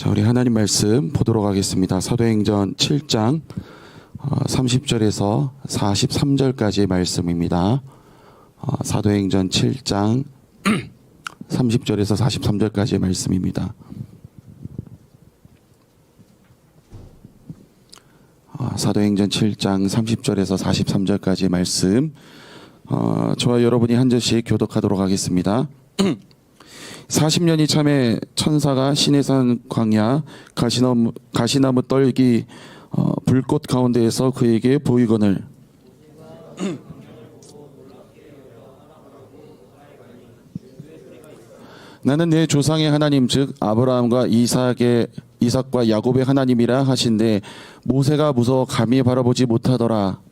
자, 우리 하나님 말씀 보도록 하겠습니다. 사도행전 7장 30절에서 43절까지의 말씀입니다. 사도행전 7장 30절에서 43절까지의 말씀입니다. 사도행전 7장 30절에서 43절까지의 말씀, 저와 여러분이 한 절씩 교독하도록 하겠습니다. 40년이 참에 천사가 시내산 광야 가시나무 떨기 불꽃 가운데에서 그에게 보이거늘 나는 내 조상의 하나님 즉 아브라함과 이삭과 야곱의 하나님이라 하신데 모세가 무서워 감히 바라보지 못하더라.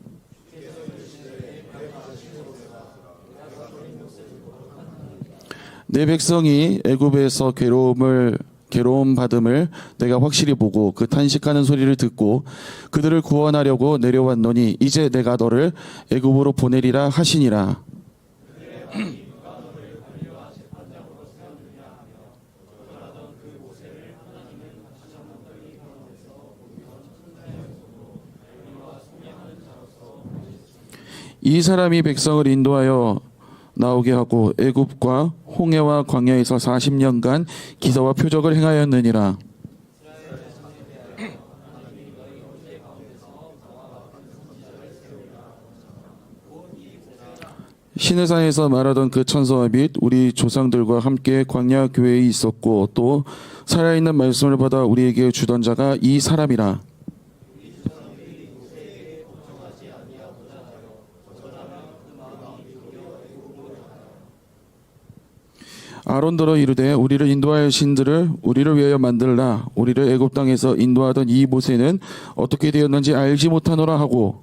내 백성이 애굽에서 괴로움 받음을 내가 확실히 보고 그 탄식하는 소리를 듣고 그들을 구원하려고 내려왔노니 이제 내가 너를 애굽으로 보내리라 하시니라. 이 사람이 백성을 인도하여 나오게 하고 애굽과 홍해와 광야에서 40년간 기사와 표적을 행하였느니라. 시내산에서 말하던 그 천사와 및 우리 조상들과 함께 광야 교회에 있었고 또 살아있는 말씀을 받아 우리에게 주던 자가 이 사람이라. 아론더러 이르되 우리를 인도할 신들을 우리를 위하여 만들라. 우리를 애굽 땅에서 인도하던 이 모세는 어떻게 되었는지 알지 못하노라 하고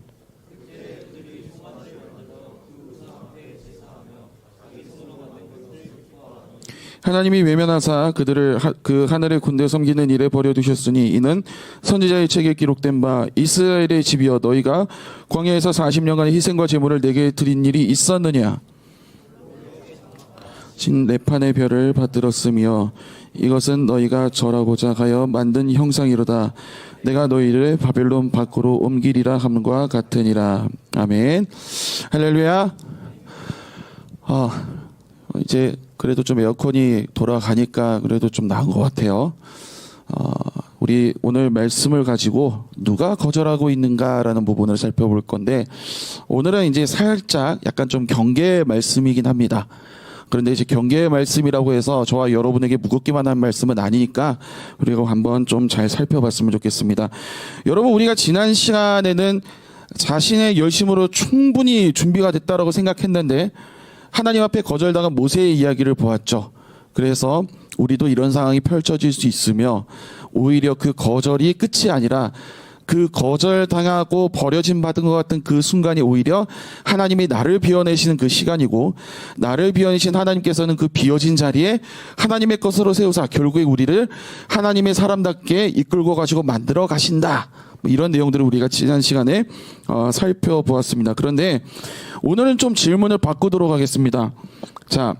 하나님이 외면하사 그들을 그 하늘의 군대 섬기는 일에 버려두셨으니 이는 선지자의 책에 기록된 바 이스라엘의 집이여 너희가 광야에서 40년간의 희생과 제물을 내게 드린 일이 있었느냐. 진 네 판의 별을 받들었으며 이것은 너희가 절하고자 하여 만든 형상이로다. 내가 너희를 바벨론 밖으로 옮기리라 함과 같으니라. 아멘. 할렐루야. 이제 그래도 좀 에어컨이 돌아가니까 그래도 좀 나은 것 같아요. 우리 오늘 말씀을 가지고 누가 거절하고 있는가라는 부분을 살펴볼 건데 오늘은 이제 살짝 약간 좀 경계의 말씀이긴 합니다. 그런데 이제 경계의 말씀이라고 해서 저와 여러분에게 무겁기만 한 말씀은 아니니까 우리가 한번 좀 잘 살펴봤으면 좋겠습니다. 여러분, 우리가 지난 시간에는 자신의 열심으로 충분히 준비가 됐다라고 생각했는데 하나님 앞에 거절당한 모세의 이야기를 보았죠. 그래서 우리도 이런 상황이 펼쳐질 수 있으며 오히려 그 거절이 끝이 아니라 그 거절당하고 버려짐 받은 것 같은 그 순간이 오히려 하나님이 나를 비워내시는 그 시간이고 나를 비워내신 하나님께서는 그 비워진 자리에 하나님의 것으로 세우사 결국에 우리를 하나님의 사람답게 이끌고 가시고 만들어 가신다. 이런 내용들을 우리가 지난 시간에 살펴보았습니다. 그런데 오늘은 좀 질문을 바꾸도록 하겠습니다. 자,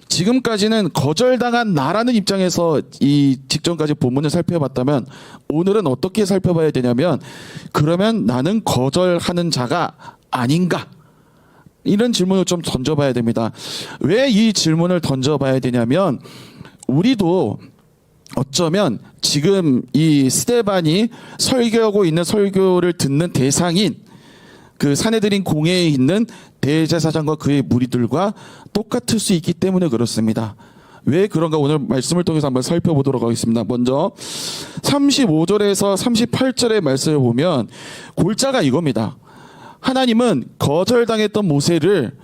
지금까지는 거절당한 나라는 입장에서 이 직전까지 본문을 살펴봤다면 오늘은 어떻게 살펴봐야 되냐면 그러면 나는 거절하는 자가 아닌가? 이런 질문을 좀 던져봐야 됩니다. 왜 이 질문을 던져봐야 되냐면 우리도 어쩌면 지금 이 스데반이 설교하고 있는 설교를 듣는 대상인 그 사내들인 공회에 있는 대제사장과 그의 무리들과 똑같을 수 있기 때문에 그렇습니다. 왜 그런가 오늘 말씀을 통해서 한번 살펴보도록 하겠습니다. 먼저 35절에서 38절의 말씀을 보면 골자가 이겁니다. 하나님은 거절당했던 모세를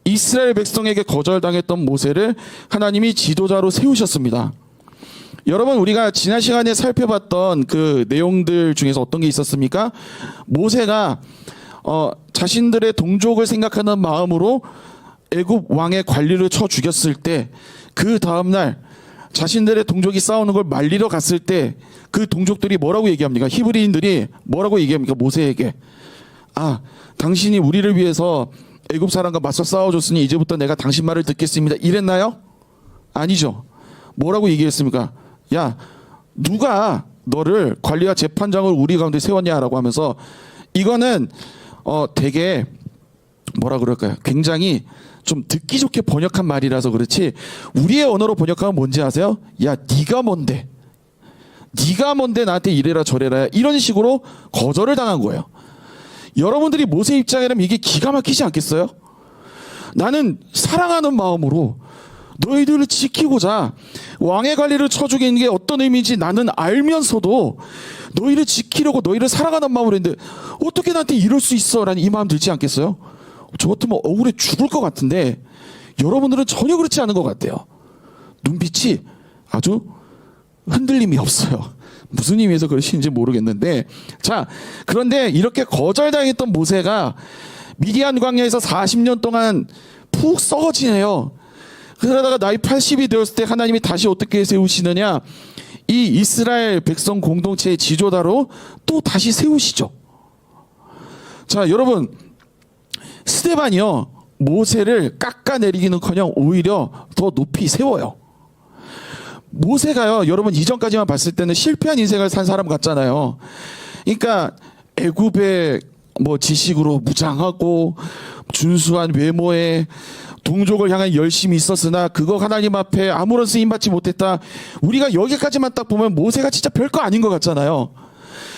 이스라엘 백성에게 거절당했던 모세를 하나님이 지도자로 세우셨습니다. 여러분, 우리가 지난 시간에 살펴봤던 그 내용들 중에서 어떤 게 있었습니까? 모세가 자신들의 동족을 생각하는 마음으로 애굽 왕의 관리를 쳐 죽였을 때 그 다음날 자신들의 동족이 싸우는 걸 말리러 갔을 때 그 동족들이 뭐라고 얘기합니까? 히브리인들이 뭐라고 얘기합니까? 모세에게 당신이 우리를 위해서 애굽 사람과 맞서 싸워줬으니 이제부터 내가 당신 말을 듣겠습니다. 이랬나요? 아니죠. 뭐라고 얘기했습니까? 야, 누가 너를 관리와 재판장을 우리 가운데 세웠냐라고 하면서 이거는 되게 뭐라 그럴까요? 굉장히 좀 듣기 좋게 번역한 말이라서 그렇지 우리의 언어로 번역하면 뭔지 아세요? 야, 네가 뭔데? 네가 뭔데 나한테 이래라 저래라 이런 식으로 거절을 당한 거예요. 여러분들이 모세 입장이라면 이게 기가 막히지 않겠어요? 나는 사랑하는 마음으로 너희들을 지키고자 왕의 관리를 쳐주게 게 어떤 의미인지 나는 알면서도 너희를 지키려고 너희를 사랑하는 마음으로 했는데 어떻게 나한테 이럴 수 있어? 라는 이 마음 들지 않겠어요? 저 같으면 억울해 죽을 것 같은데 여러분들은 전혀 그렇지 않은 것 같아요. 눈빛이 아주 흔들림이 없어요. 무슨 의미에서 그러시는지 모르겠는데 자, 그런데 이렇게 거절당했던 모세가 미디안 광야에서 40년 동안 푹 썩어지네요. 그러다가 나이 80이 되었을 때 하나님이 다시 어떻게 세우시느냐, 이 이스라엘 백성 공동체의 지도자로 또 다시 세우시죠. 자, 여러분, 스데반이요 모세를 깎아내리기는커녕 오히려 더 높이 세워요. 모세가요, 여러분 이전까지만 봤을 때는 실패한 인생을 산 사람 같잖아요. 그러니까 애굽의 지식으로 무장하고 준수한 외모에 동족을 향한 열심이 있었으나 그거 하나님 앞에 아무런 쓰임받지 못했다. 우리가 여기까지만 딱 보면 모세가 진짜 별거 아닌 것 같잖아요.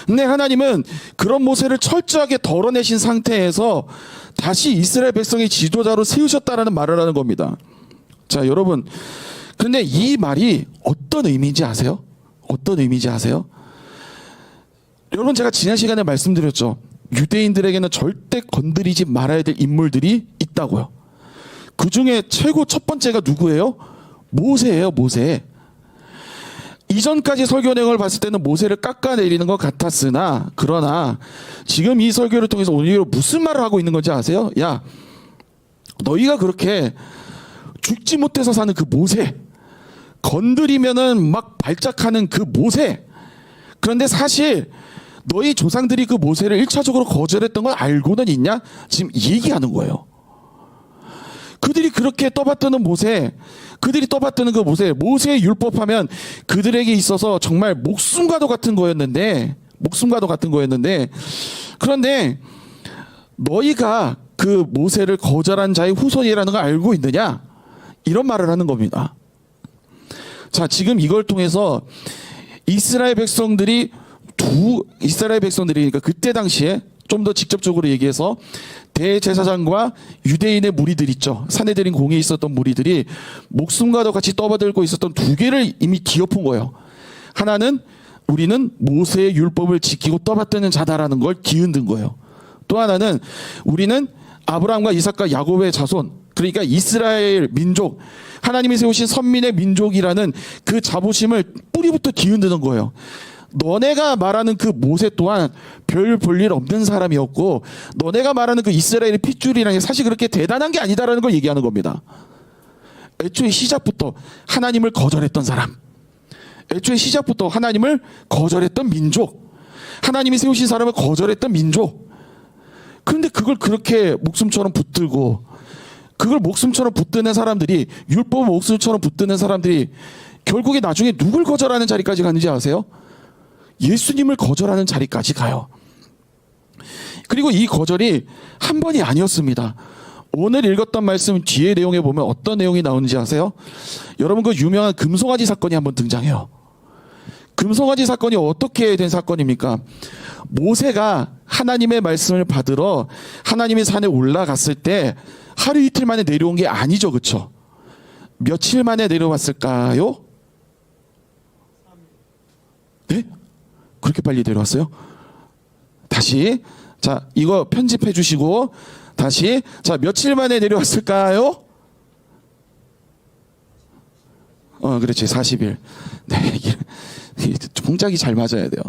근데 하나님은 그런 모세를 철저하게 덜어내신 상태에서 다시 이스라엘 백성의 지도자로 세우셨다라는 말을 하는 겁니다. 자, 여러분, 근데 이 말이 어떤 의미인지 아세요? 어떤 의미인지 아세요? 여러분, 제가 지난 시간에 말씀드렸죠. 유대인들에게는 절대 건드리지 말아야 될 인물들이 있다고요. 그 중에 최고 첫 번째가 누구예요? 모세예요, 모세. 이전까지 설교 내용을 봤을 때는 모세를 깎아내리는 것 같았으나, 그러나 지금 이 설교를 통해서 오히려 무슨 말을 하고 있는 건지 아세요? 야, 너희가 그렇게 죽지 못해서 사는 그 모세, 건드리면은 막 발작하는 그 모세, 그런데 사실 너희 조상들이 그 모세를 1차적으로 거절했던 걸 알고는 있냐? 지금 얘기하는 거예요. 그들이 그렇게 떠받드는 모세, 그들이 떠받드는 그 모세의 율법하면 그들에게 있어서 정말 목숨과도 같은 거였는데, 그런데 너희가 그 모세를 거절한 자의 후손이라는 걸 알고 있느냐? 이런 말을 하는 겁니다. 자, 지금 이걸 통해서 이스라엘 백성들이 그러니까 그때 당시에 좀 더 직접적으로 얘기해서 대제사장과 유대인의 무리들 있죠. 산헤드린 공회에 있었던 무리들이 목숨과도 같이 떠받들고 있었던 두 개를 이미 뒤엎은 거예요. 하나는 우리는 모세의 율법을 지키고 떠받드는 자다라는 걸 뒤흔든 거예요. 또 하나는 우리는 아브라함과 이삭과 야곱의 자손, 그러니까 이스라엘 민족, 하나님이 세우신 선민의 민족이라는 그 자부심을 뿌리부터 뒤흔드는 거예요. 너네가 말하는 그 모세 또한 별 볼 일 없는 사람이었고, 너네가 말하는 그 이스라엘의 핏줄이라는 게 사실 그렇게 대단한 게 아니다라는 걸 얘기하는 겁니다. 애초에 시작부터 하나님을 거절했던 사람, 애초에 시작부터 하나님을 거절했던 민족, 하나님이 세우신 사람을 거절했던 민족. 그런데 그걸 그렇게 목숨처럼 붙들고, 그걸 목숨처럼 붙드는 사람들이, 율법을 목숨처럼 붙드는 사람들이 결국에 나중에 누굴 거절하는 자리까지 가는지 아세요? 예수님을 거절하는 자리까지 가요. 그리고 이 거절이 한 번이 아니었습니다. 오늘 읽었던 말씀 뒤에 내용에 보면 어떤 내용이 나오는지 아세요? 여러분, 그 유명한 금송아지 사건이 한번 등장해요. 금송아지 사건이 어떻게 된 사건입니까? 모세가 하나님의 말씀을 받으러 하나님의 산에 올라갔을 때 하루 이틀 만에 내려온 게 아니죠, 그렇죠? 며칠 만에 내려왔을까요? 네? 그렇게 빨리 내려왔어요? 다시, 자, 이거 편집해 주시고 다시, 자, 며칠 만에 내려왔을까요? 그렇지, 40일. 네, 동작이 잘 맞아야 돼요.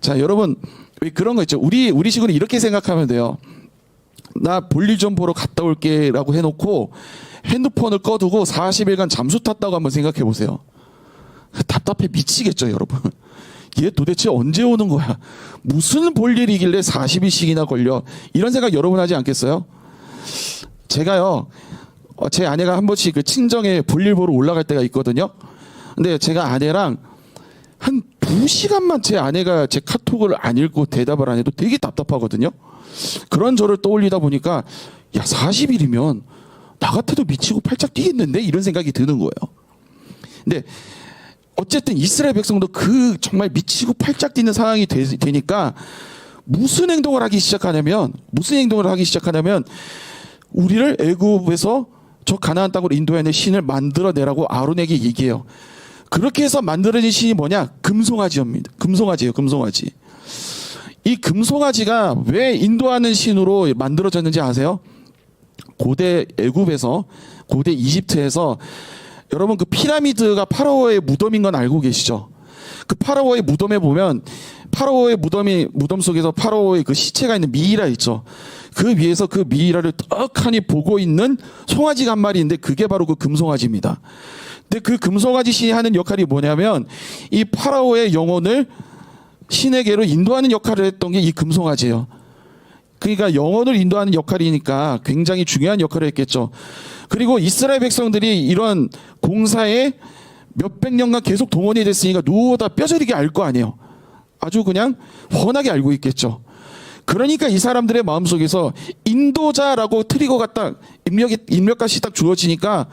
자, 여러분, 왜 그런 거 있죠? 우리식으로 이렇게 생각하면 돼요. 나 볼일 좀 보러 갔다 올게 라고 해놓고 핸드폰을 꺼두고 40일간 잠수 탔다고 한번 생각해 보세요. 답답해 미치겠죠, 여러분. 얘 도대체 언제 오는 거야? 무슨 볼일이길래 40일씩이나 걸려? 이런 생각 여러분 하지 않겠어요? 제가요, 제 아내가 한 번씩 그 친정에 볼일 보러 올라갈 때가 있거든요. 근데 제가 아내랑 한 2시간만 제 아내가 제 카톡을 안 읽고 대답을 안 해도 되게 답답하거든요. 그런 저를 떠올리다 보니까 야 40일이면 나 같아도 미치고 팔짝 뛰겠는데 이런 생각이 드는 거예요. 근데 어쨌든 이스라엘 백성도 그 정말 미치고 팔짝 뛰는 상황이 되니까 무슨 행동을 하기 시작하냐면 우리를 애굽에서 저 가나안 땅으로 인도해낼 신을 만들어내라고 아론에게 얘기해요. 그렇게 해서 만들어진 신이 뭐냐? 금송아지입니다. 금송아지예요. 금송아지. 이 금송아지가 왜 인도하는 신으로 만들어졌는지 아세요? 고대 애굽에서, 고대 이집트에서 여러분 그 피라미드가 파라오의 무덤인 건 알고 계시죠? 그 파라오의 무덤에 보면 파라오의 무덤 속에서 파라오의 그 시체가 있는 미이라 있죠. 그 위에서 그 미이라를 떡하니 보고 있는 송아지가 한 마리 있는데 그게 바로 그 금송아지입니다. 근데 그 금송아지 신이 하는 역할이 뭐냐면 이 파라오의 영혼을 신에게로 인도하는 역할을 했던 게 이 금송아지예요. 그러니까 영혼을 인도하는 역할이니까 굉장히 중요한 역할을 했겠죠. 그리고 이스라엘 백성들이 이런 공사에 몇백 년간 계속 동원이 됐으니까 누구보다 뼈저리게 알 거 아니에요. 아주 그냥 훤하게 알고 있겠죠. 그러니까 이 사람들의 마음속에서 인도자라고 트리거가 딱 입력값이 딱 주어지니까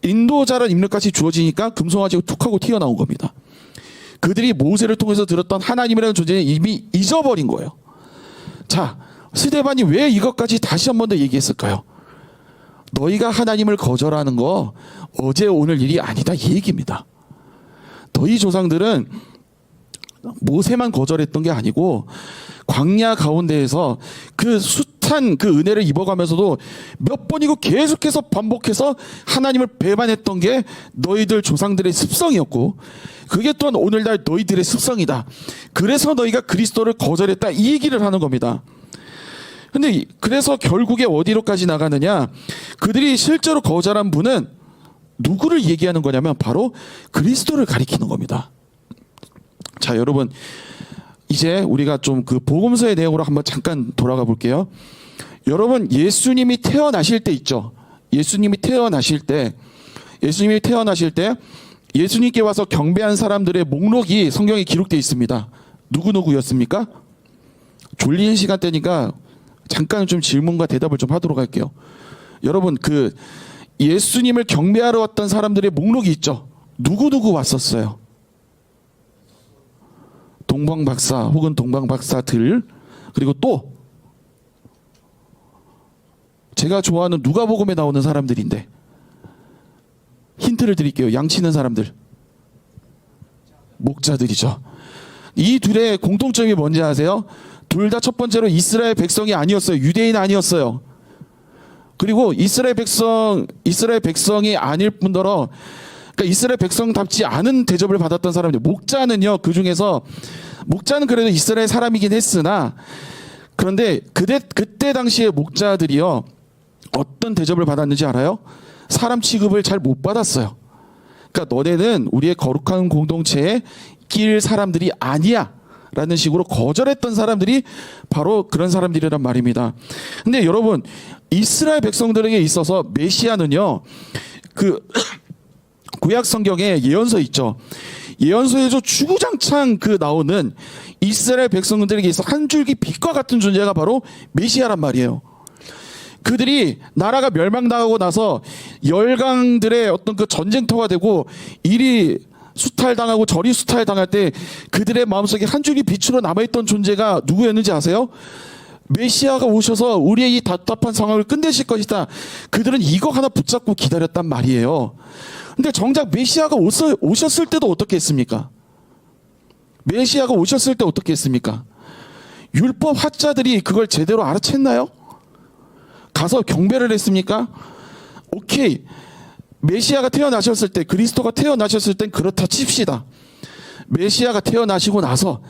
인도자라는 입력값이 주어지니까 금송아지가 툭 하고 튀어나온 겁니다. 그들이 모세를 통해서 들었던 하나님이라는 존재는 이미 잊어버린 거예요. 자, 스데반이 왜 이것까지 다시 한 번 더 얘기했을까요? 너희가 하나님을 거절하는 거 어제 오늘 일이 아니다 이 얘기입니다. 너희 조상들은 모세만 거절했던 게 아니고 광야 가운데에서 그 숱한 그 은혜를 입어가면서도 몇 번이고 계속해서 반복해서 하나님을 배반했던 게 너희들 조상들의 습성이었고 그게 또한 오늘날 너희들의 습성이다. 그래서 너희가 그리스도를 거절했다 이 얘기를 하는 겁니다. 근데 그래서 결국에 어디로까지 나가느냐? 그들이 실제로 거절한 분은 누구를 얘기하는 거냐면 바로 그리스도를 가리키는 겁니다. 자, 여러분 이제 우리가 좀 그 복음서의 내용으로 한번 잠깐 돌아가 볼게요. 여러분 예수님이 태어나실 때 있죠. 예수님이 태어나실 때 예수님께 와서 경배한 사람들의 목록이 성경에 기록되어 있습니다. 누구였습니까? 졸린 시간대니까 잠깐 좀 질문과 대답을 좀 하도록 할게요. 여러분 그 예수님을 경배하러 왔던 사람들의 목록이 있죠. 누구 왔었어요? 동방박사 혹은 동방박사들 그리고 또 제가 좋아하는 누가복음에 나오는 사람들인데 힌트를 드릴게요. 양치는 사람들 목자들이죠. 이 둘의 공통점이 뭔지 아세요? 둘 다 첫 번째로 이스라엘 백성이 아니었어요. 유대인 아니었어요. 그리고 이스라엘 백성이 아닐 뿐더러 그러니까 이스라엘 백성답지 않은 대접을 받았던 사람들. 목자는요. 그중에서 목자는 그래도 이스라엘 사람이긴 했으나 그런데 그때 당시에 목자들이요. 어떤 대접을 받았는지 알아요? 사람 취급을 잘 못 받았어요. 그러니까 너네는 우리의 거룩한 공동체에 낄 사람들이 아니야. 라는 식으로 거절했던 사람들이 바로 그런 사람들이란 말입니다. 근데 여러분 이스라엘 백성들에게 있어서 메시아는요. 그 구약 성경에 예언서 있죠. 예언서에서 주구장창 그 나오는 이스라엘 백성들에게 있어 한 줄기 빛과 같은 존재가 바로 메시아란 말이에요. 그들이 나라가 멸망당하고 나서 열강들의 어떤 그 전쟁터가 되고 이리 수탈당하고 저리 수탈당할 때 그들의 마음속에 한 줄기 빛으로 남아있던 존재가 누구였는지 아세요? 메시아가 오셔서 우리의 이 답답한 상황을 끝내실 것이다. 그들은 이거 하나 붙잡고 기다렸단 말이에요. 근데 정작 메시아가 오셨을 때도 어떻게 했습니까? 메시아가 오셨을 때 어떻게 했습니까? 율법 학자들이 그걸 제대로 알아챘나요? 가서 경배를 했습니까? 오케이. 메시아가 태어나셨을 때 그리스도가 태어나셨을 땐 그렇다 칩시다. 메시아가 태어나시고 나서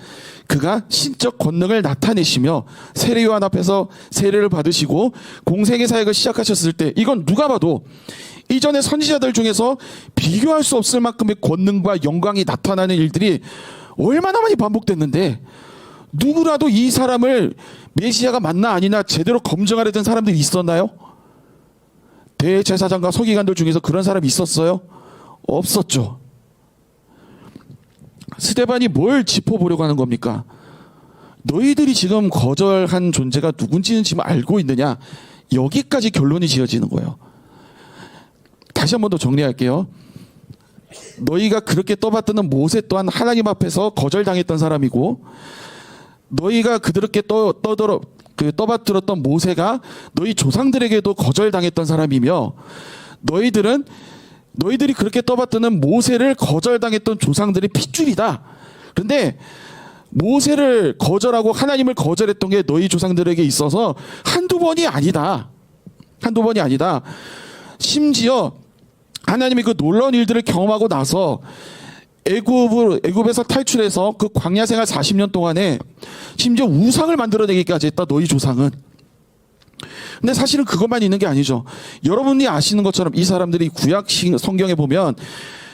그가 신적 권능을 나타내시며 세례요한 앞에서 세례를 받으시고 공생의 사역을 시작하셨을 때 이건 누가 봐도 이전의 선지자들 중에서 비교할 수 없을 만큼의 권능과 영광이 나타나는 일들이 얼마나 많이 반복됐는데 누구라도 이 사람을 메시아가 맞나 아니나 제대로 검증하려던 사람들이 있었나요? 대제사장과 서기관들 중에서 그런 사람이 있었어요? 없었죠. 스데반이 뭘 짚어보려고 하는 겁니까? 너희들이 지금 거절한 존재가 누군지는 지금 알고 있느냐? 여기까지 결론이 지어지는 거예요. 다시 한 번 더 정리할게요. 너희가 그렇게 떠받드는 모세 또한 하나님 앞에서 거절당했던 사람이고, 너희가 그렇게 떠받들었던 모세가 너희 조상들에게도 거절당했던 사람이며, 너희들이 그렇게 떠받드는 모세를 거절당했던 조상들의 핏줄이다. 그런데 모세를 거절하고 하나님을 거절했던 게 너희 조상들에게 있어서 한두 번이 아니다. 한두 번이 아니다. 심지어 하나님이 그 놀라운 일들을 경험하고 나서 애굽에서 탈출해서 그 광야 생활 40년 동안에 심지어 우상을 만들어내기까지 했다. 너희 조상은. 근데 사실은 그것만 있는 게 아니죠. 여러분이 아시는 것처럼 이 사람들이 구약 성경에 보면,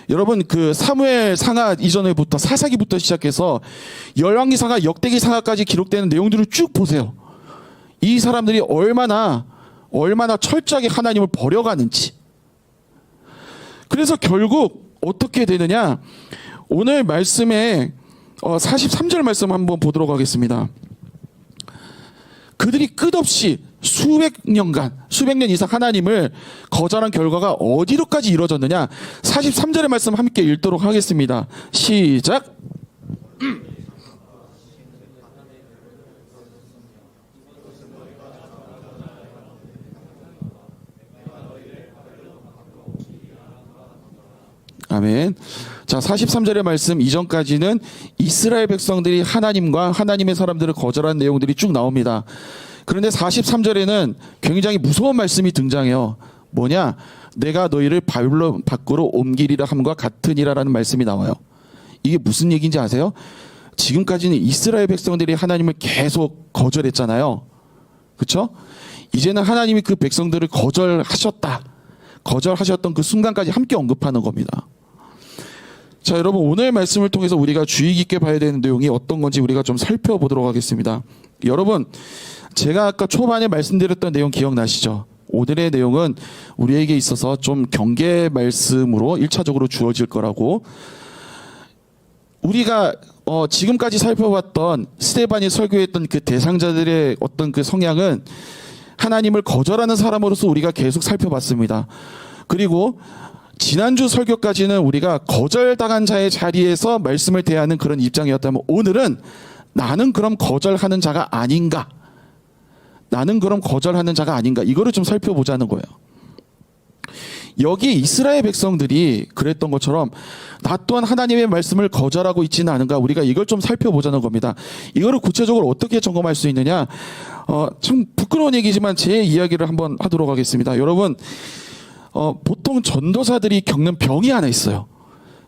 여러분 그 사무엘 상하 이전에부터 사사기부터 시작해서 열왕기 상하, 역대기 상하까지 기록되는 내용들을 쭉 보세요. 이 사람들이 얼마나 철저하게 하나님을 버려가는지. 그래서 결국 어떻게 되느냐? 오늘 말씀에 43절 말씀 한번 보도록 하겠습니다. 그들이 끝없이 수백 년 이상 하나님을 거절한 결과가 어디로까지 이루어졌느냐? 43절의 말씀 함께 읽도록 하겠습니다. 시작. 아멘. 자, 43절의 말씀 이전까지는 이스라엘 백성들이 하나님과 하나님의 사람들을 거절한 내용들이 쭉 나옵니다. 그런데 43절에는 굉장히 무서운 말씀이 등장해요. 뭐냐? 내가 너희를 바빌론 밖으로 옮기리라 함과 같으니라라는 말씀이 나와요. 이게 무슨 얘기인지 아세요? 지금까지는 이스라엘 백성들이 하나님을 계속 거절했잖아요. 그렇죠? 이제는 하나님이 그 백성들을 거절하셨던 그 순간까지 함께 언급하는 겁니다. 자, 여러분 오늘 말씀을 통해서 우리가 주의 깊게 봐야 되는 내용이 어떤 건지 우리가 좀 살펴보도록 하겠습니다. 여러분, 제가 아까 초반에 말씀드렸던 내용 기억나시죠? 오늘의 내용은 우리에게 있어서 좀 경계 말씀으로 1차적으로 주어질 거라고. 우리가 지금까지 살펴봤던 스데반이 설교했던 그 대상자들의 어떤 그 성향은 하나님을 거절하는 사람으로서 우리가 계속 살펴봤습니다. 그리고 지난주 설교까지는 우리가 거절당한 자의 자리에서 말씀을 대하는 그런 입장이었다면, 오늘은 나는 그럼 거절하는 자가 아닌가? 이거를 좀 살펴보자는 거예요. 여기 이스라엘 백성들이 그랬던 것처럼 나 또한 하나님의 말씀을 거절하고 있지는 않은가? 우리가 이걸 좀 살펴보자는 겁니다. 이거를 구체적으로 어떻게 점검할 수 있느냐? 참 부끄러운 얘기지만 제 이야기를 한번 하도록 하겠습니다. 여러분, 보통 전도사들이 겪는 병이 하나 있어요.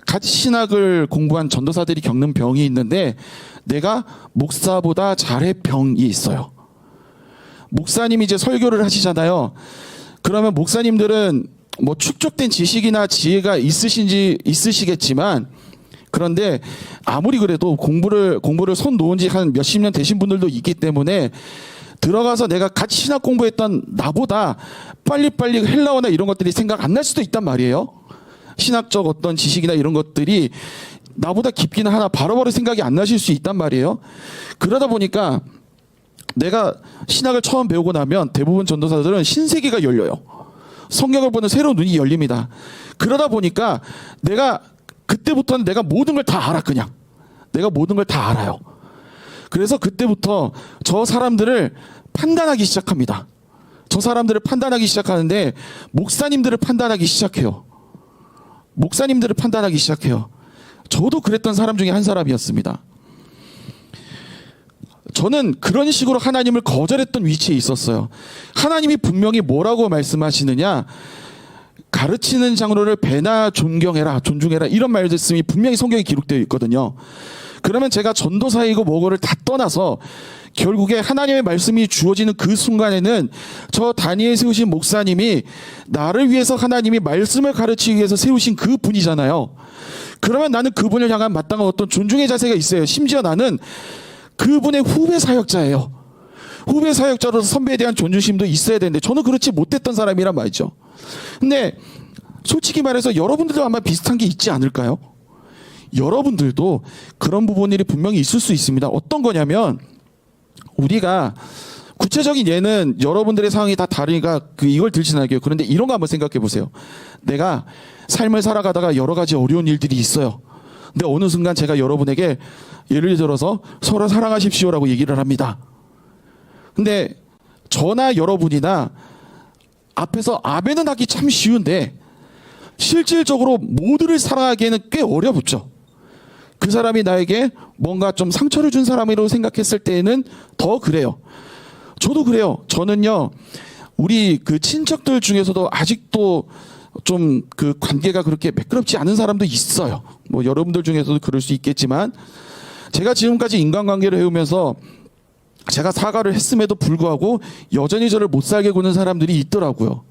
같이 신학을 공부한 전도사들이 겪는 병이 있는데, 내가 목사보다 잘해 병이 있어요. 목사님이 이제 설교를 하시잖아요. 그러면 목사님들은 뭐 축적된 지식이나 지혜가 있으시겠지만, 그런데 아무리 그래도 공부를 손 놓은 지 한 몇십 년 되신 분들도 있기 때문에 들어가서 내가 같이 신학 공부했던 나보다 빨리빨리 헬라어나 이런 것들이 생각 안 날 수도 있단 말이에요. 신학적 어떤 지식이나 이런 것들이 나보다 깊기는 하나 바로바로 생각이 안 나실 수 있단 말이에요. 그러다 보니까 내가 신학을 처음 배우고 나면 대부분 전도사들은 신세계가 열려요. 성경을 보는 새로운 눈이 열립니다. 그러다 보니까 그때부터는 내가 모든 걸 다 알아. 그냥 내가 모든 걸 다 알아요. 그래서 그때부터 저 사람들을 판단하기 시작합니다. 저 사람들을 판단하기 시작하는데 목사님들을 판단하기 시작해요. 저도 그랬던 사람 중에 한 사람이었습니다. 저는 그런 식으로 하나님을 거절했던 위치에 있었어요. 하나님이 분명히 뭐라고 말씀하시느냐? 가르치는 장로를 배나 존중해라 이런 말씀이 분명히 성경에 기록되어 있거든요. 그러면 제가 전도사이고 뭐고를 다 떠나서 결국에 하나님의 말씀이 주어지는 그 순간에는 저 다니엘 세우신 목사님이 나를 위해서 하나님이 말씀을 가르치기 위해서 세우신 그 분이잖아요. 그러면 나는 그분을 향한 마땅한 어떤 존중의 자세가 있어요. 심지어 나는 그분의 후배 사역자예요. 후배 사역자로서 선배에 대한 존중심도 있어야 되는데 저는 그렇지 못했던 사람이란 말이죠. 근데 솔직히 말해서 여러분들도 아마 비슷한 게 있지 않을까요? 여러분들도 그런 부분들이 분명히 있을 수 있습니다. 어떤 거냐면 우리가 구체적인 예는 여러분들의 상황이 다 다르니까 이걸 들지는 않을게요. 그런데 이런 거 한번 생각해 보세요. 내가 삶을 살아가다가 여러 가지 어려운 일들이 있어요. 근데 어느 순간 제가 여러분에게 예를 들어서 서로 사랑하십시오라고 얘기를 합니다. 근데 저나 여러분이나 앞에서 아멘은 하기 참 쉬운데 실질적으로 모두를 사랑하기에는 꽤 어렵죠. 그 사람이 나에게 뭔가 좀 상처를 준 사람이라고 생각했을 때에는 더 그래요. 저도 그래요. 저는요, 우리 그 친척들 중에서도 아직도 좀 그 관계가 그렇게 매끄럽지 않은 사람도 있어요. 뭐 여러분들 중에서도 그럴 수 있겠지만, 제가 지금까지 인간관계를 해오면서 제가 사과를 했음에도 불구하고 여전히 저를 못 살게 구는 사람들이 있더라고요.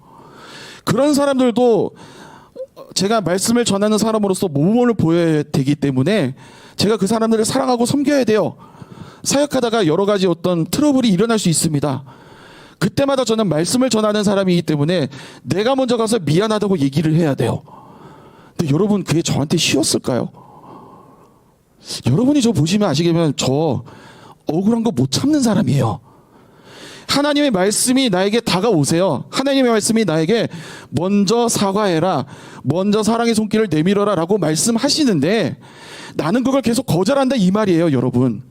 그런 사람들도 제가 말씀을 전하는 사람으로서 모범을 보여야 되기 때문에 제가 그 사람들을 사랑하고 섬겨야 돼요. 사역하다가 여러 가지 어떤 트러블이 일어날 수 있습니다. 그때마다 저는 말씀을 전하는 사람이기 때문에 내가 먼저 가서 미안하다고 얘기를 해야 돼요. 근데 여러분, 그게 저한테 쉬웠을까요? 여러분이 저 보시면 아시겠지만 저 억울한 거 못 참는 사람이에요. 하나님의 말씀이 나에게 다가오세요. 하나님의 말씀이 나에게 먼저 사과해라, 먼저 사랑의 손길을 내밀어라 라고 말씀하시는데 나는 그걸 계속 거절한다 이 말이에요, 여러분.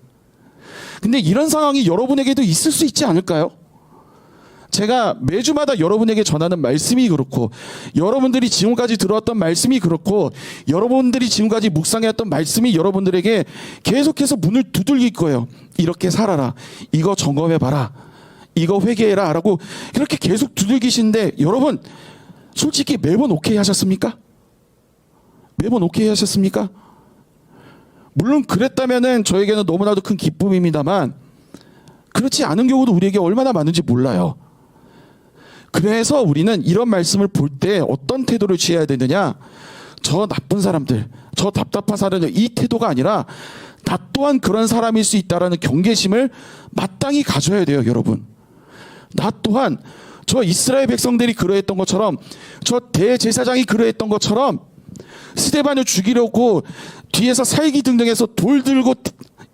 근데 이런 상황이 여러분에게도 있을 수 있지 않을까요? 제가 매주마다 여러분에게 전하는 말씀이 그렇고, 여러분들이 지금까지 들어왔던 말씀이 그렇고, 여러분들이 지금까지 묵상해왔던 말씀이 여러분들에게 계속해서 문을 두들길 거예요. 이렇게 살아라, 이거 점검해봐라, 이거 회개해라 라고 이렇게 계속 두들기시는데, 여러분 솔직히 매번 오케이 하셨습니까? 매번 오케이 하셨습니까? 물론 그랬다면은 저에게는 너무나도 큰 기쁨입니다만, 그렇지 않은 경우도 우리에게 얼마나 많은지 몰라요. 그래서 우리는 이런 말씀을 볼 때 어떤 태도를 취해야 되느냐? 저 나쁜 사람들, 저 답답한 사람들, 이 태도가 아니라 나 또한 그런 사람일 수 있다라는 경계심을 마땅히 가져야 돼요, 여러분. 나 또한 저 이스라엘 백성들이 그러했던 것처럼, 저 대제사장이 그러했던 것처럼, 스데반을 죽이려고 뒤에서 살기 등등해서 돌 들고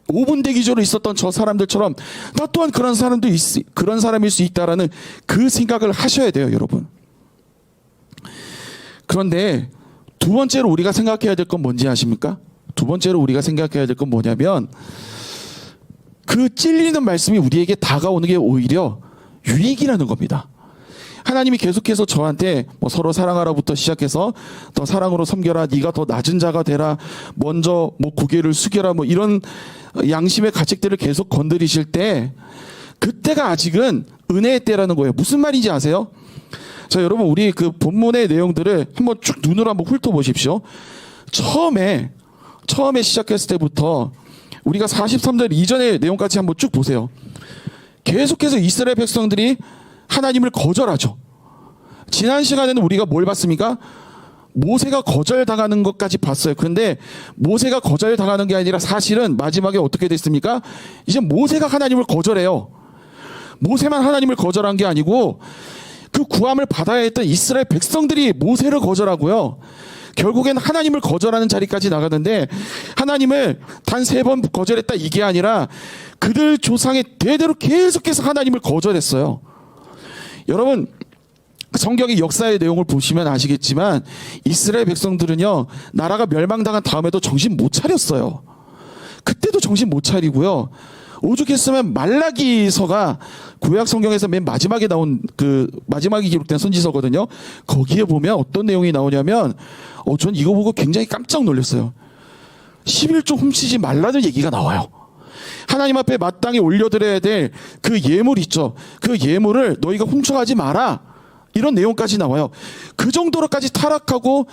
5분 대기조로 있었던 저 사람들처럼 나 또한 그런 사람일 수 있다라는 그 생각을 하셔야 돼요, 여러분. 그런데 두 번째로 우리가 생각해야 될 건 뭔지 아십니까? 두 번째로 우리가 생각해야 될 건 뭐냐면, 그 찔리는 말씀이 우리에게 다가오는 게 오히려 유익이라는 겁니다. 하나님이 계속해서 저한테 뭐 서로 사랑하라부터 시작해서 더 사랑으로 섬겨라, 네가 더 낮은 자가 되라, 먼저 뭐 고개를 숙여라, 뭐 이런 양심의 가책들을 계속 건드리실 때, 그때가 아직은 은혜의 때라는 거예요. 무슨 말인지 아세요? 자, 여러분, 우리 그 본문의 내용들을 한번 쭉 눈으로 한번 훑어보십시오. 처음에 시작했을 때부터 우리가 43절 이전의 내용까지 한번 쭉 보세요. 계속해서 이스라엘 백성들이 하나님을 거절하죠. 지난 시간에는 우리가 뭘 봤습니까? 모세가 거절당하는 것까지 봤어요. 그런데 모세가 거절당하는 게 아니라 사실은 마지막에 어떻게 됐습니까? 이제 모세가 하나님을 거절해요. 모세만 하나님을 거절한 게 아니고 그 구함을 받아야 했던 이스라엘 백성들이 모세를 거절하고요. 결국엔 하나님을 거절하는 자리까지 나가는데, 하나님을 단 3번 거절했다 이게 아니라 그들 조상의 대대로 계속해서 하나님을 거절했어요. 여러분, 성경의 역사의 내용을 보시면 아시겠지만 이스라엘 백성들은요, 나라가 멸망당한 다음에도 정신 못 차렸어요. 그때도 정신 못 차리고요. 오죽했으면 말라기서가 구약 성경에서 맨 마지막에 나온 그 마지막에 기록된 선지서거든요. 거기에 보면 어떤 내용이 나오냐면, 전 이거 보고 굉장히 깜짝 놀랐어요. 11조 훔치지 말라는 얘기가 나와요. 하나님 앞에 마땅히 올려드려야 될 그 예물 있죠. 그 예물을 너희가 훔쳐가지 마라, 이런 내용까지 나와요. 그 정도로까지 타락하고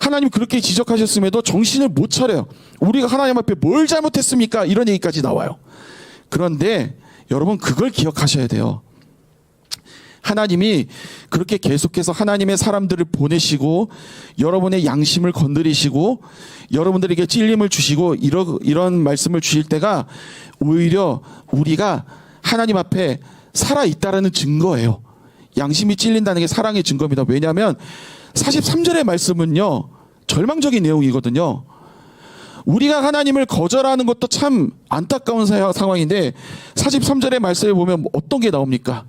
하나님 그렇게 지적하셨음에도 정신을 못 차려요. 우리가 하나님 앞에 뭘 잘못했습니까? 이런 얘기까지 나와요. 그런데 여러분, 그걸 기억하셔야 돼요. 하나님이 그렇게 계속해서 하나님의 사람들을 보내시고 여러분의 양심을 건드리시고 여러분들에게 찔림을 주시고 이런 말씀을 주실 때가 오히려 우리가 하나님 앞에 살아있다라는 증거예요. 양심이 찔린다는 게 사랑의 증거입니다. 왜냐하면 43절의 말씀은요, 절망적인 내용이거든요. 우리가 하나님을 거절하는 것도 참 안타까운 상황인데 43절의 말씀에 보면 어떤 게 나옵니까?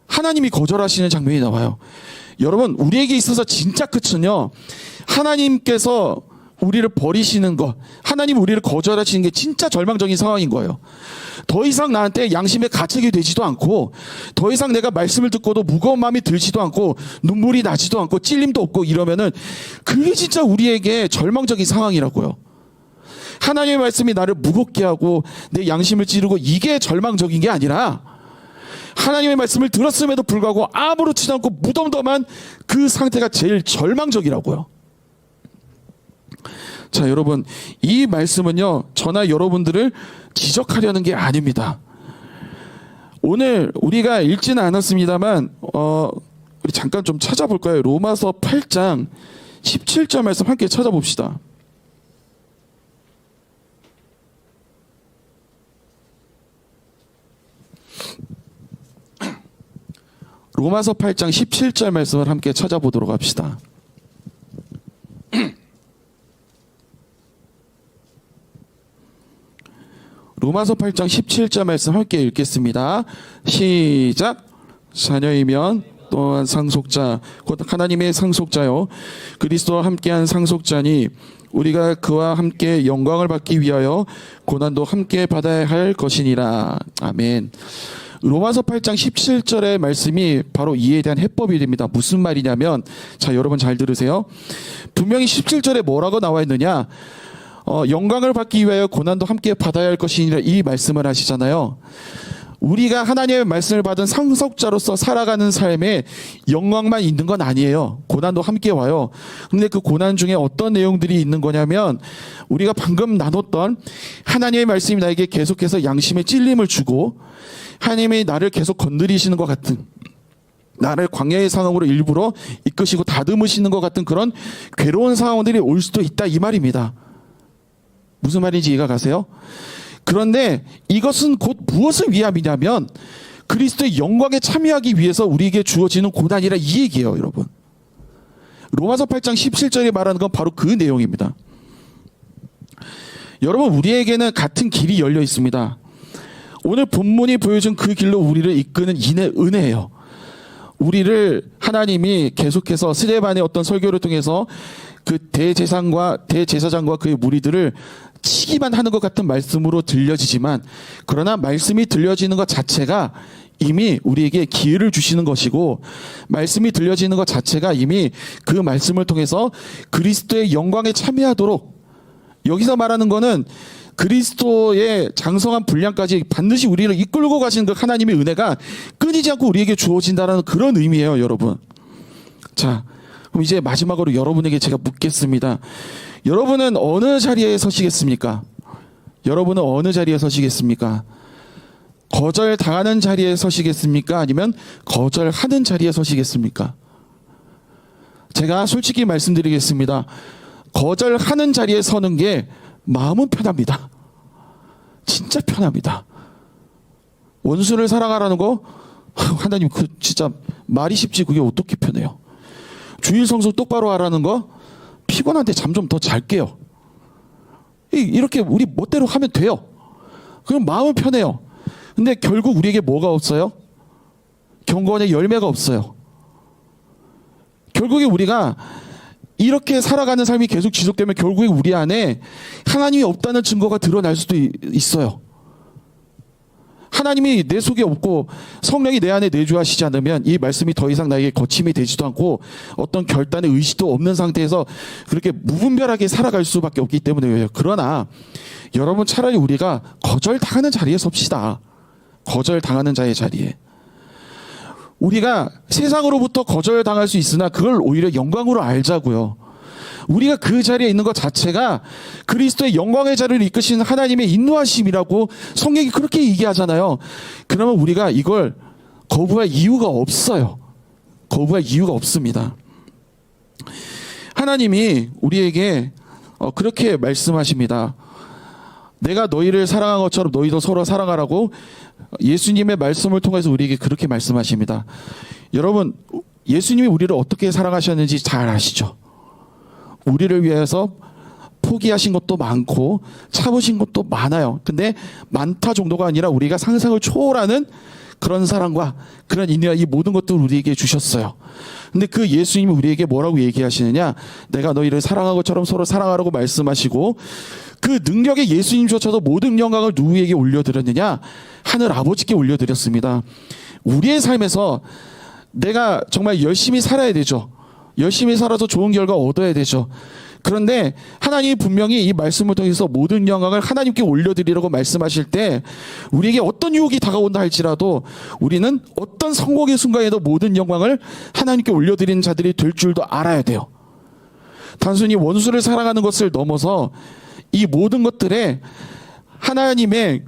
하나님이 거절하시는 장면이 나와요. 여러분, 우리에게 있어서 진짜 끝은요, 하나님께서 우리를 버리시는 것, 하나님 우리를 거절하시는 게 진짜 절망적인 상황인 거예요. 더 이상 나한테 양심의 가책이 되지도 않고, 더 이상 내가 말씀을 듣고도 무거운 마음이 들지도 않고, 눈물이 나지도 않고, 찔림도 없고 이러면은 그게 진짜 우리에게 절망적인 상황이라고요. 하나님의 말씀이 나를 무겁게 하고 내 양심을 찌르고 이게 절망적인 게 아니라, 하나님의 말씀을 들었음에도 불구하고 아무렇지도 않고 무덤덤한 그 상태가 제일 절망적이라고요. 자, 여러분, 이 말씀은요, 저나 여러분들을 지적하려는 게 아닙니다. 오늘 우리가 읽지는 않았습니다만 우리 잠깐 좀 찾아볼까요? 로마서 8장 17절 말씀 함께 찾아봅시다. 로마서 8장 17절 말씀을 함께 찾아보도록 합시다. 로마서 8장 17절 말씀 함께 읽겠습니다. 시작. 자녀이면 또한 상속자, 곧 하나님의 상속자요 그리스도와 함께한 상속자니 우리가 그와 함께 영광을 받기 위하여 고난도 함께 받아야 할 것이니라. 아멘. 로마서 8장 17절의 말씀이 바로 이에 대한 해법이 됩니다. 무슨 말이냐면, 자, 여러분 잘 들으세요. 분명히 17절에 뭐라고 나와 있느냐? 영광을 받기 위하여 고난도 함께 받아야 할 것이니라, 이 말씀을 하시잖아요. 우리가 하나님의 말씀을 받은 상속자로서 살아가는 삶에 영광만 있는 건 아니에요. 고난도 함께 와요. 근데 그 고난 중에 어떤 내용들이 있는 거냐면, 우리가 방금 나눴던 하나님의 말씀이 나에게 계속해서 양심의 찔림을 주고, 하나님이 나를 계속 건드리시는 것 같은, 나를 광야의 상황으로 일부러 이끄시고 다듬으시는 것 같은 그런 괴로운 상황들이 올 수도 있다, 이 말입니다. 무슨 말인지 이해가 가세요? 그런데 이것은 곧 무엇을 위함이냐면 그리스도의 영광에 참여하기 위해서 우리에게 주어지는 고난이라, 이 얘기예요, 여러분. 로마서 8장 17절에 말하는 건 바로 그 내용입니다. 여러분, 우리에게는 같은 길이 열려 있습니다. 오늘 본문이 보여준 그 길로 우리를 이끄는 은혜예요. 우리를 하나님이 계속해서 스데반의 어떤 설교를 통해서 그 대제사장과 그의 무리들을 치기만 하는 것 같은 말씀으로 들려지지만, 그러나 말씀이 들려지는 것 자체가 이미 우리에게 기회를 주시는 것이고, 말씀이 들려지는 것 자체가 이미 그 말씀을 통해서 그리스도의 영광에 참여하도록, 여기서 말하는 거는 그리스도의 장성한 분량까지 반드시 우리를 이끌고 가시는 그 하나님의 은혜가 끊이지 않고 우리에게 주어진다는 그런 의미예요, 여러분. 자, 그럼 이제 마지막으로 여러분에게 제가 묻겠습니다. 여러분은 어느 자리에 서시겠습니까? 여러분은 어느 자리에 서시겠습니까? 거절당하는 자리에 서시겠습니까? 아니면 거절하는 자리에 서시겠습니까? 제가 솔직히 말씀드리겠습니다. 거절하는 자리에 서는 게 마음은 편합니다. 진짜 편합니다. 원수를 사랑하라는 거, 하나님, 그 진짜 말이 쉽지 그게 어떻게 편해요? 주일 성수 똑바로 하라는 거, 피곤한데 잠 좀 더 잘게요. 이렇게 우리 멋대로 하면 돼요. 그럼 마음은 편해요. 근데 결국 우리에게 뭐가 없어요? 경건의 열매가 없어요. 결국에 우리가 이렇게 살아가는 삶이 계속 지속되면 결국에 우리 안에 하나님이 없다는 증거가 드러날 수도 있어요. 하나님이 내 속에 없고 성령이 내 안에 내주하시지 않으면 이 말씀이 더 이상 나에게 거침이 되지도 않고 어떤 결단의 의지도 없는 상태에서 그렇게 무분별하게 살아갈 수밖에 없기 때문에요. 그러나 여러분, 차라리 우리가 거절당하는 자리에 섭시다. 거절당하는 자의 자리에. 우리가 세상으로부터 거절당할 수 있으나 그걸 오히려 영광으로 알자고요. 우리가 그 자리에 있는 것 자체가 그리스도의 영광의 자리를 이끄시는 하나님의 인도하심이라고 성경이 그렇게 얘기하잖아요. 그러면 우리가 이걸 거부할 이유가 없어요. 거부할 이유가 없습니다. 하나님이 우리에게 그렇게 말씀하십니다. 내가 너희를 사랑한 것처럼 너희도 서로 사랑하라고 예수님의 말씀을 통해서 우리에게 그렇게 말씀하십니다. 여러분, 예수님이 우리를 어떻게 사랑하셨는지 잘 아시죠? 우리를 위해서 포기하신 것도 많고 참으신 것도 많아요. 근데 많다 정도가 아니라 우리가 상상을 초월하는 그런 사랑과 그런 인내와 이 모든 것들을 우리에게 주셨어요. 근데 그 예수님이 우리에게 뭐라고 얘기하시느냐? 내가 너희를 사랑한 것처럼 서로 사랑하라고 말씀하시고, 그 능력의 예수님조차도 모든 영광을 누구에게 올려드렸느냐? 하늘 아버지께 올려드렸습니다. 우리의 삶에서 내가 정말 열심히 살아야 되죠. 열심히 살아서 좋은 결과 얻어야 되죠. 그런데 하나님이 분명히 이 말씀을 통해서 모든 영광을 하나님께 올려드리라고 말씀하실 때, 우리에게 어떤 유혹이 다가온다 할지라도 우리는 어떤 성공의 순간에도 모든 영광을 하나님께 올려드리는 자들이 될 줄도 알아야 돼요. 단순히 원수를 사랑하는 것을 넘어서 이 모든 것들에 하나님의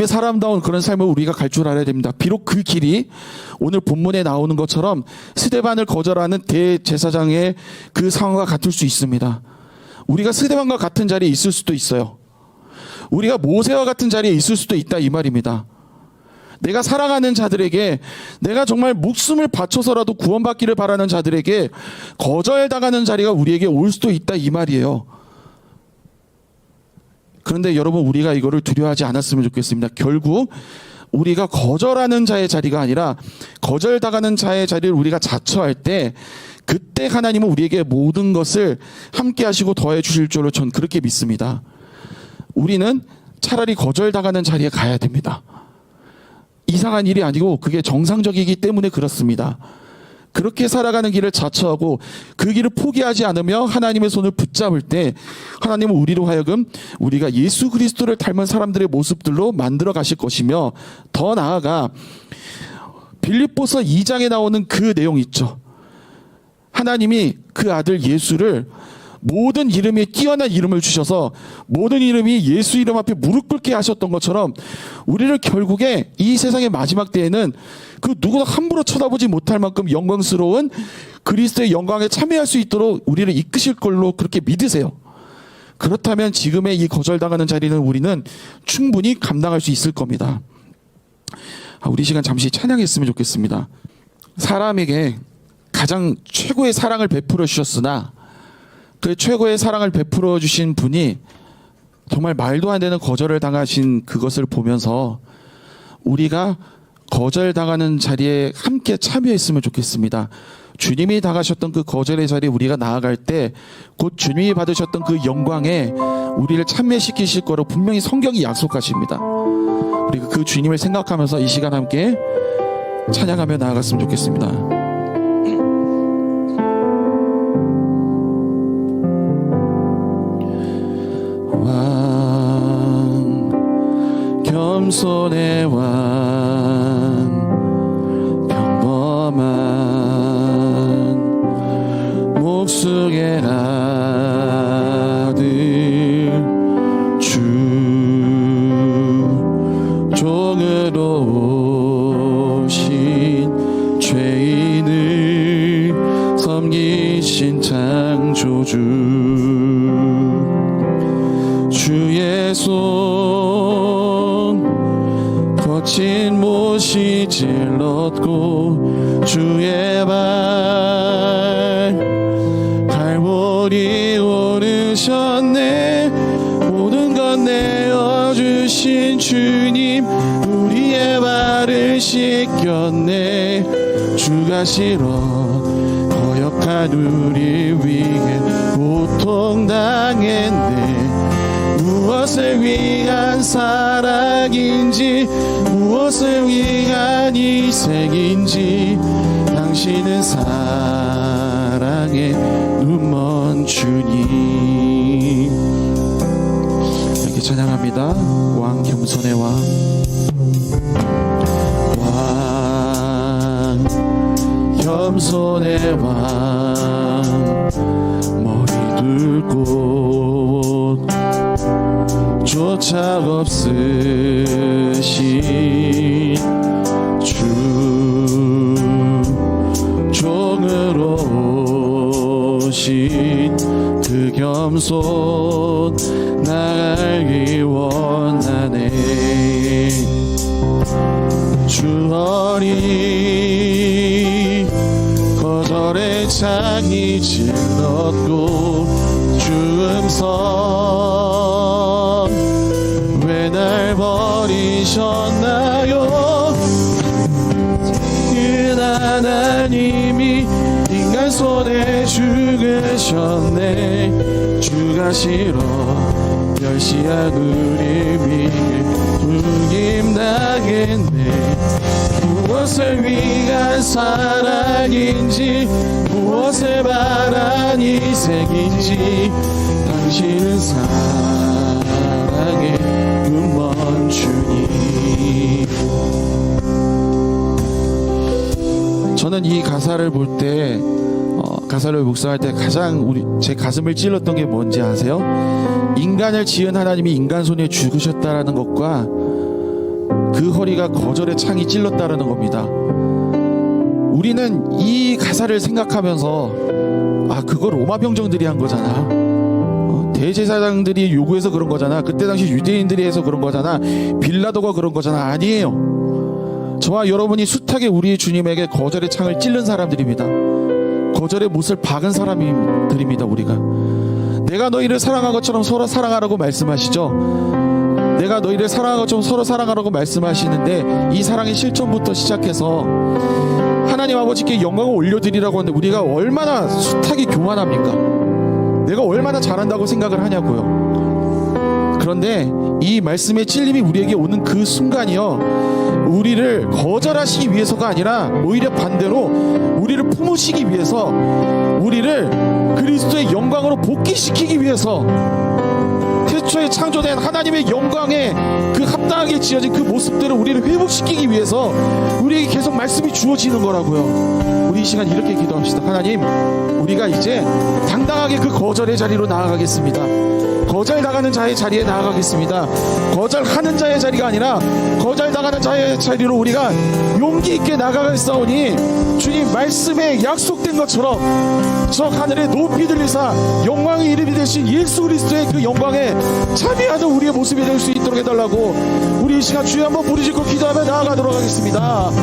사람다운 그런 삶을 우리가 갈 줄 알아야 됩니다. 비록 그 길이 오늘 본문에 나오는 것처럼 스데반을 거절하는 대제사장의 그 상황과 같을 수 있습니다. 우리가 스데반과 같은 자리에 있을 수도 있어요. 우리가 모세와 같은 자리에 있을 수도 있다, 이 말입니다. 내가 사랑하는 자들에게, 내가 정말 목숨을 바쳐서라도 구원받기를 바라는 자들에게 거절당하는 자리가 우리에게 올 수도 있다, 이 말이에요. 그런데 여러분, 우리가 이거를 두려워하지 않았으면 좋겠습니다. 결국 우리가 거절하는 자의 자리가 아니라 거절당하는 자의 자리를 우리가 자처할 때, 그때 하나님은 우리에게 모든 것을 함께 하시고 더해 주실 줄로 전 그렇게 믿습니다. 우리는 차라리 거절당하는 자리에 가야 됩니다. 이상한 일이 아니고 그게 정상적이기 때문에 그렇습니다. 그렇게 살아가는 길을 자처하고 그 길을 포기하지 않으며 하나님의 손을 붙잡을 때, 하나님은 우리로 하여금 우리가 예수 그리스도를 닮은 사람들의 모습들로 만들어 가실 것이며, 더 나아가 빌립보서 2장에 나오는 그 내용 있죠. 하나님이 그 아들 예수를 모든 이름에 뛰어난 이름을 주셔서 모든 이름이 예수 이름 앞에 무릎 꿇게 하셨던 것처럼, 우리를 결국에 이 세상의 마지막 때에는 그 누구도 함부로 쳐다보지 못할 만큼 영광스러운 그리스도의 영광에 참여할 수 있도록 우리를 이끄실 걸로 그렇게 믿으세요. 그렇다면 지금의 이 거절당하는 자리는 우리는 충분히 감당할 수 있을 겁니다. 우리 시간 잠시 찬양했으면 좋겠습니다. 사람에게 가장 최고의 사랑을 베풀어 주셨으나 그 최고의 사랑을 베풀어 주신 분이 정말 말도 안 되는 거절을 당하신 그것을 보면서 우리가 거절당하는 자리에 함께 참여했으면 좋겠습니다. 주님이 당하셨던 그 거절의 자리에 우리가 나아갈 때 곧 주님이 받으셨던 그 영광에 우리를 참여시키실 거로 분명히 성경이 약속하십니다. 우리가 그 주님을 생각하면서 이 시간 함께 찬양하며 나아갔으면 좋겠습니다. 왕, 겸손의 왕, 평범한 목수의 아들, 주 종으로 오신 죄인을 섬기신 창조주, 주의 손 거친 못이 찔렀고 주의 발 갈보리 오르셨네. 모든 것 내어주신 주님, 우리의 발을 씻겼네. 주가 싫어 거역한 우리 위해 고통당했네. 무엇을 위한 사랑인지, 무엇을 위한 희생인지, 당신은 사랑의 눈먼 주님. 이렇게 찬양합니다. 왕, 겸손의 왕, 왕, 겸손의 왕, 머리 둘곳 조차 없으신 주 종으로 오신 그 겸손 나 알기 원하네. 주 어린 거절의 창이 질렀고 주 음성 내버리셨나요? 그 하나님이 인간 손에 죽으셨네. 주가 싫어 멸시한 우리 죽임당했네. 무엇을 위한 사랑인지 무엇을 바란 희생인지 당신은 사랑의 눈먼 주님. 저는 이 가사를 볼 때 가사를 묵상할 때 가장 제 가슴을 찔렀던 게 뭔지 아세요? 인간을 지은 하나님이 인간 손에 죽으셨다라는 것과 그 허리가 거절의 창이 찔렀다라는 겁니다. 우리는 이 가사를 생각하면서 그거 로마 병정들이 한 거잖아, 대제사장들이 요구해서 그런 거잖아, 그때 당시 유대인들이 해서 그런 거잖아, 빌라도가 그런 거잖아. 아니에요. 저와 여러분이 숱하게 우리 주님에게 거절의 창을 찔른 사람들입니다. 거절의 못을 박은 사람들입니다. 우리가 내가 너희를 사랑한 것처럼 서로 사랑하라고 말씀하시죠. 내가 너희를 사랑한 것처럼 서로 사랑하라고 말씀하시는데 이 사랑의 실천부터 시작해서 하나님 아버지께 영광을 올려드리라고 하는데 우리가 얼마나 숱하게 교만합니까? 내가 얼마나 잘한다고 생각을 하냐고요. 그런데 이 말씀의 찔림이 우리에게 오는 그 순간이요, 우리를 거절하시기 위해서가 아니라 오히려 반대로 우리를 품으시기 위해서, 우리를 그리스도의 영광으로 복귀시키기 위해서, 태초에 창조된 하나님의 영광에 그 합당하게 지어진 그 모습대로 우리를 회복시키기 위해서 우리에게 계속 말씀이 주어지는 거라고요. 우리 이 시간 이렇게 기도합시다. 하나님, 우리가 이제 당당하게 그 거절의 자리로 나아가겠습니다. 거절당하는 자의 자리에 나아가겠습니다. 거절하는 자의 자리가 아니라 거절당하는 자의 자리로 우리가 용기 있게 나아가겠사오니 주님 말씀에 약속된 것처럼 저 하늘에 높이 들리사 영광의 이름이 되신 예수 그리스도의 그 영광에 참여하는 우리의 모습이 될 수 있도록 해달라고 우리 이 시간 주여 한번 부르짖고 기도하며 나아가도록 하겠습니다.